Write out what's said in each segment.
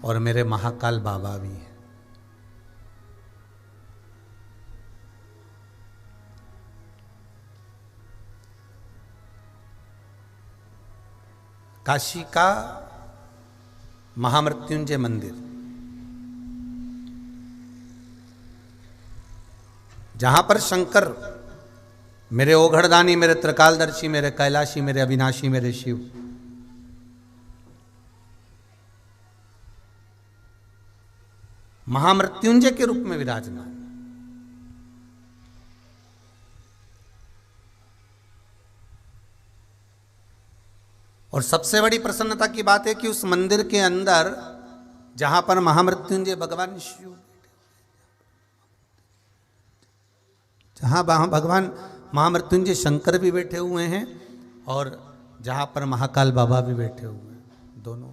और मेरे महाकाल बाबा भी हैं। काशी का महामृत्युंजय मंदिर, जहां पर शंकर मेरे ओघड़दानी, मेरे त्रिकालदर्शी, मेरे कैलाशी, मेरे अविनाशी, मेरे शिव, महामृत्युंजय के रूप में विराजमान। और सबसे बड़ी प्रसन्नता की बात है कि उस मंदिर के अंदर जहां पर महामृत्युंजय भगवान शिव, जहां भगवान महामृत्युंजय शंकर भी बैठे हुए हैं और जहां पर महाकाल बाबा भी बैठे हुए हैं, दोनों।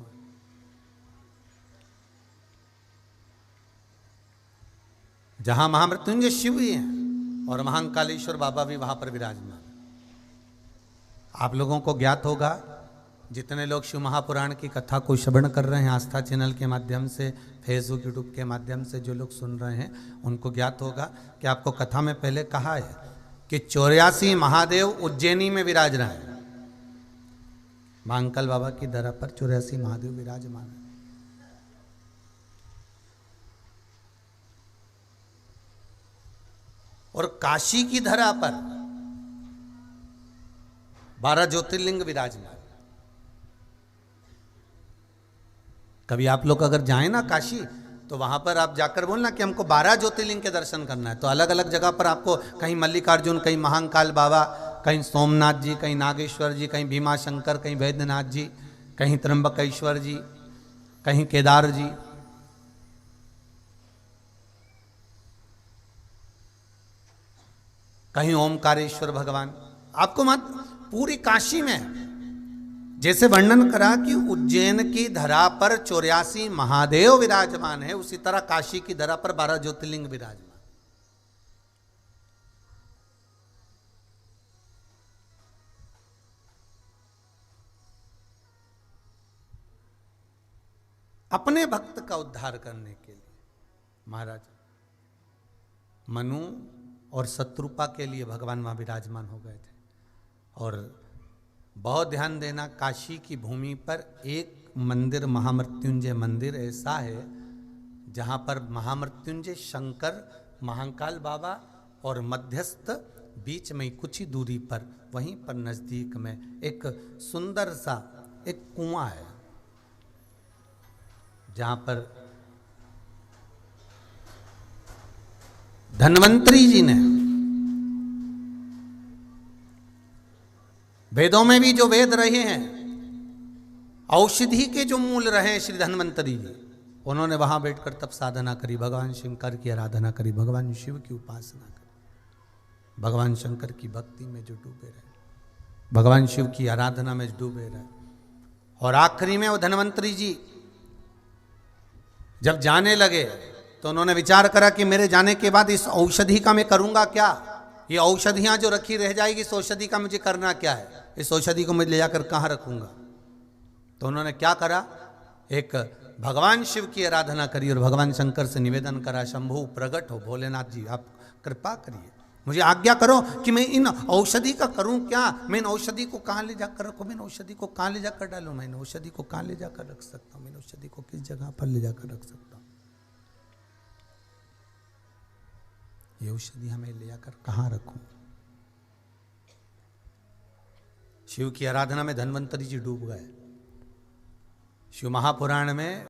जहां महामृत्युंजय शिव भी हैं और महाकालेश्वर बाबा भी वहां पर विराजमान। आप लोगों को ज्ञात होगा, जितने लोग शिव महापुराण की कथा को श्रवण कर रहे हैं आस्था चैनल के माध्यम से, फेसबुक यूट्यूब के माध्यम से जो लोग सुन रहे हैं, उनको ज्ञात होगा कि आपको कथा में पहले कहा है कि 84 महादेव उज्जैनी में विराज रहे हैं। महाकाल बाबा की धरा पर 84 महादेव विराजमान है। और काशी की धरा पर 12 ज्योतिर्लिंग विराजमान। कभी आप लोग अगर जाएं ना काशी, तो वहां पर आप जाकर बोलना कि हमको 12 ज्योतिर्लिंग के दर्शन करना है, तो अलग अलग जगह पर आपको कहीं मल्लिकार्जुन, कहीं महाकाल बाबा, कहीं सोमनाथ जी, कहीं नागेश्वर जी, कहीं भीमाशंकर, कहीं वैद्यनाथ जी, कहीं त्र्यंबकेश्वर जी, कहीं केदार जी। कहीं ओमकारेश्वर भगवान। आपको मत पूरी काशी में जैसे वर्णन करा कि उज्जैन की धरा पर 84 महादेव विराजमान है, उसी तरह काशी की धरा पर 12 ज्योतिर्लिंग विराजमान। अपने भक्त का उद्धार करने के लिए महाराज मनु और शत्रुपा के लिए भगवान वहां विराजमान हो गए थे। और बहुत ध्यान देना, काशी की भूमि पर एक मंदिर, महामृत्युंजय मंदिर ऐसा है जहां पर महामृत्युंजय शंकर, महाकाल बाबा और मध्यस्थ बीच में कुछ ही दूरी पर, वहीं पर नजदीक में एक सुंदर सा एक कुआं है, जहां पर धन्वंतरी जी ने, वेदों में भी जो वेद रहे हैं, औषधि के जो मूल रहे हैं श्री धन्वंतरी जी, उन्होंने वहां बैठकर तप साधना करी, भगवान शंकर की आराधना करी, भगवान शिव की उपासना करी, भगवान शंकर की भक्ति में जो डूबे रहे, भगवान शिव की आराधना में डूबे रहे। और आखिरी में वो धन्वंतरी जी जब जाने लगे तो उन्होंने विचार करा कि मेरे जाने के बाद इस औषधि का मैं करूंगा क्या? ये औषधियां जो रखी रह जाएगी, इस औषधि का मुझे करना क्या है? इस औषधि को मैं ले जाकर कहाँ रखूंगा? तो उन्होंने क्या करा, एक भगवान शिव की आराधना करी और भगवान शंकर से निवेदन करा, शंभु प्रकट हो, भोलेनाथ जी आप कृपा करिए, मुझे आज्ञा करो कि मैं इन औषधि का करूं क्या? मैं इन औषधि को कहाँ ले जाकर रखूं? मैं इन औषधि को कहाँ ले जाकर डालूं? मैं इन औषधि को कहाँ ले जाकर रख सकता हूं? मैं इन औषधि को किस जगह पर ले जाकर रख सकता हूं? ये औषधि हमें ले जाकर कहाँ रखूं? शिव की आराधना में धन्वंतरी जी डूब गए। शिव महापुराण में